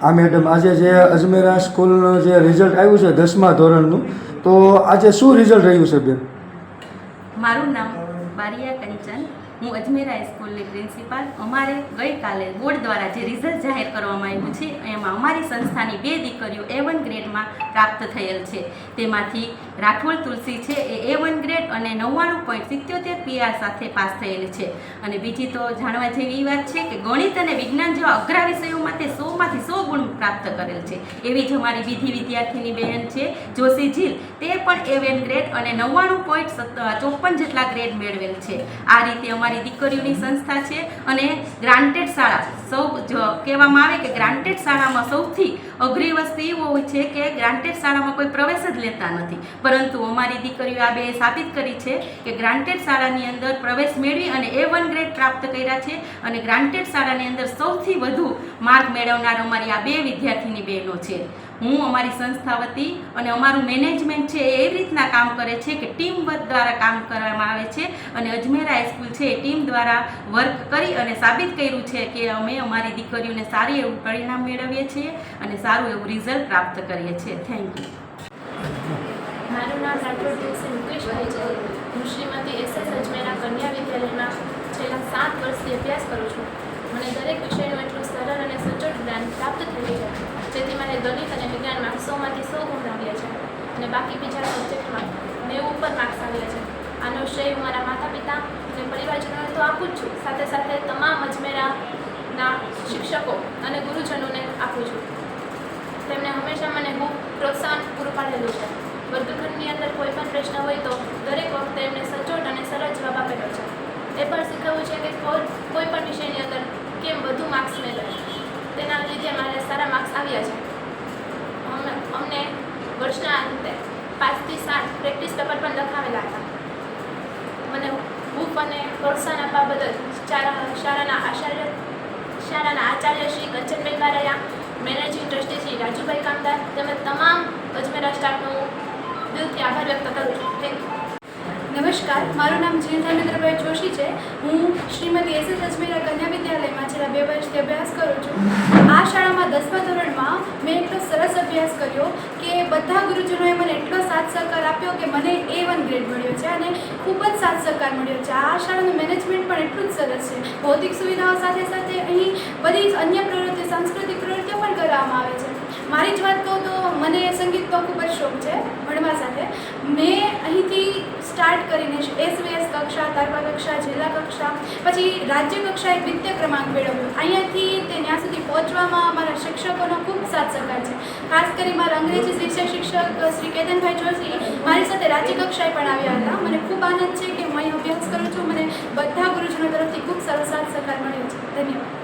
આ મેડમ, આજે જે અજમેરા સ્કૂલનું જે રિઝલ્ટ આવ્યું છે 10મા ધોરણનું, તો આજે શું રિઝલ્ટ રહ્યું છે બેન? મારું નામ બારિયા કંચન, હું અજમેરા સ્કૂલની પ્રિન્સિપાલ. અમારે ગઈકાલે બોર્ડ દ્વારા જે રિઝલ્ટ જાહેર કરવામાં આવ્યું છે એમાં અમારી સંસ્થાની 2 દીકરીઓ A1 ગ્રેડમાં પ્રાપ્ત થયેલ છે. તેમાંથી રાઠોડ તુલસી છે એ A1 ગ્રેડ અને 99.77 PR સાથે પાસ થયેલી છે. અને બીજી તો જાણવા જેવી વાત છે કે ગણિત અને વિજ્ઞાન જેવા અઘરા વિષયોમાં તે 100માંથી 100 ગુણ પ્રાપ્ત કરેલ છે. એવી જ અમારી બીજી વિદ્યાર્થીની બહેન છે જોશી જીલ, તે પણ A1 ગ્રેડ અને 99.54 જેટલા ગ્રેડ મેળવેલ છે. આ રીતે અમારી દીકરીઓની સંસ્થા છે. અને ગ્રાન્ટેડ શાળા કહેવામાં આવે કે ગ્રાન્ટેડ શાળામાં સૌથી અઘરી વસ્તુ એ હોય છે કે ગ્રાન્ટેડ શાળામાં કોઈ પ્રવેશ જ લેતા નથી, પરંતુ અમારી દીકરીઓ આ બે સાબિત કરી છે કે ગ્રાન્ટેડ શાળાની અંદર પ્રવેશ મેળવી અને A1 ગ્રેડ પ્રાપ્ત કર્યા છે. અને ગ્રાન્ટેડ શાળાની અંદર સૌથી વધુ માર્ક મેળવનાર અમારી આ 2 વિદ્યાર્થીની બહેનો છે. હું અમારી સંસ્થા વતી અને અમારું મેનેજમેન્ટ છે એ એવી રીતના કામ કરે છે કે ટીમ વર્ક દ્વારા કામ કરવામાં આવે છે. અને અજમેરા સ્કૂલ છે એ ટીમ દ્વારા વર્ક કરી અને સાબિત કર્યું છે કે અમે અમારી દીકરીઓને સારી એવું પરિણામ મેળવીએ છીએ અને સારું એવું રિઝલ્ટ પ્રાપ્ત કરીએ છીએ. Thank you. મારું નામ રાઠોડ તુલસી મુકેશભાઈ છે. હું શ્રીમતી SS અજમેરા કન્યા વિદ્યાલયમાં છેલ્લા 7 વર્ષથી અભ્યાસ કરું છું. મને દરેક વિષયનું એટલું સરળ અને સચોટ જ્ઞાન પ્રાપ્ત થયું છે, જેથી મને ગણિત અને વિજ્ઞાનમાં 100માંથી 100 ગુણ આવ્યા છે અને બાકી બીજા સબ્જેક્ટમાં 90 ઉપર માર્ક્સ આવ્યા છે. આનો શ્રેય હું મારા માતા પિતા અને પરિવારજનોને તો આપું જ છું, સાથે સાથે તમામ અજમેરાના શિક્ષકો અને ગુરુજનોને આપું છું. તેમણે હંમેશા મને ખૂબ પ્રોત્સાહન પૂરું પાડેલું છે. વર્ગખંડની અંદર કોઈ પણ પ્રશ્ન હોય તો દરેક વખતે એમને સચોટ અને સરળ જવાબ આપેલો છે. એ પણ શીખવવું છે કે કોઈ પણ વિષયની અંદર કેમ વધુ માર્ક્સ મેળવે. તેના લીધે મારે સારા માર્ક્સ આવ્યા છે. અમને વર્ષના અંતે 5 થી 7 પ્રેક્ટિસ પેપર પણ લખાવેલા હતા. મને હૂફ અને પ્રોત્સાહન આપવા બદલ શાળાના આચાર્ય શ્રી કંચનબેન બારૈયા, મેનેજિંગ ટ્રસ્ટી શ્રી રાજુભાઈ કામદાર તેમજ તમામ અજમેરા સ્ટાફનો હું દિલથી આભાર વ્યક્ત કરું છું. Thank you. નમસ્કાર, મારું નામ જીલ ધર્મેન્દ્રભાઈ જોશી છે. હું શ્રીમતી SS અજમેરા કન્યા વિદ્યાલયમાં છેલ્લા 2 વર્ષથી અભ્યાસ કરું છું. આ શાળામાં 10મા ધોરણમાં મેં એટલો સરસ અભ્યાસ કર્યો કે બધા ગુરુજનોએ મને એટલો સાથ સહકાર આપ્યો કે મને A1 ગ્રેડ મળ્યો છે અને ખૂબ જ સાથ સહકાર મળ્યો છે. આ શાળાનું મેનેજમેન્ટ પણ એટલું જ સરસ છે. ભૌતિક સુવિધાઓ સાથે સાથે અહીં બધી અન્ય પ્રવૃત્તિ, સાંસ્કૃતિક પ્રવૃત્તિઓ પણ કરવામાં આવે છે. મારી જ વાત કહું તો મને સંગીતનો ખૂબ જ શોખ છે ભણવા સાથે. મેં અહીંથી સ્ટાર્ટ કરીને SVS કક્ષા, તાલુકા કક્ષા, જિલ્લા કક્ષા, પછી રાજ્ય કક્ષાએ 2ય ક્રમાંક મેળવ્યો. અહીંયાથી તે ત્યાં સુધી પહોંચવામાં મારા શિક્ષકોનો ખૂબ સાથ સહકાર છે. ખાસ કરી મારા અંગ્રેજી વિષય શિક્ષક શ્રી કેતનભાઈ જોશી મારી સાથે રાજ્ય કક્ષાએ પણ આવ્યા હતા. મને ખૂબ આનંદ છે કે હું અહીં અભ્યાસ કરું છું. મને બધા ગુરુજનો તરફથી ખૂબ સારો સાથ સહકાર મળ્યો છે. ધન્યવાદ.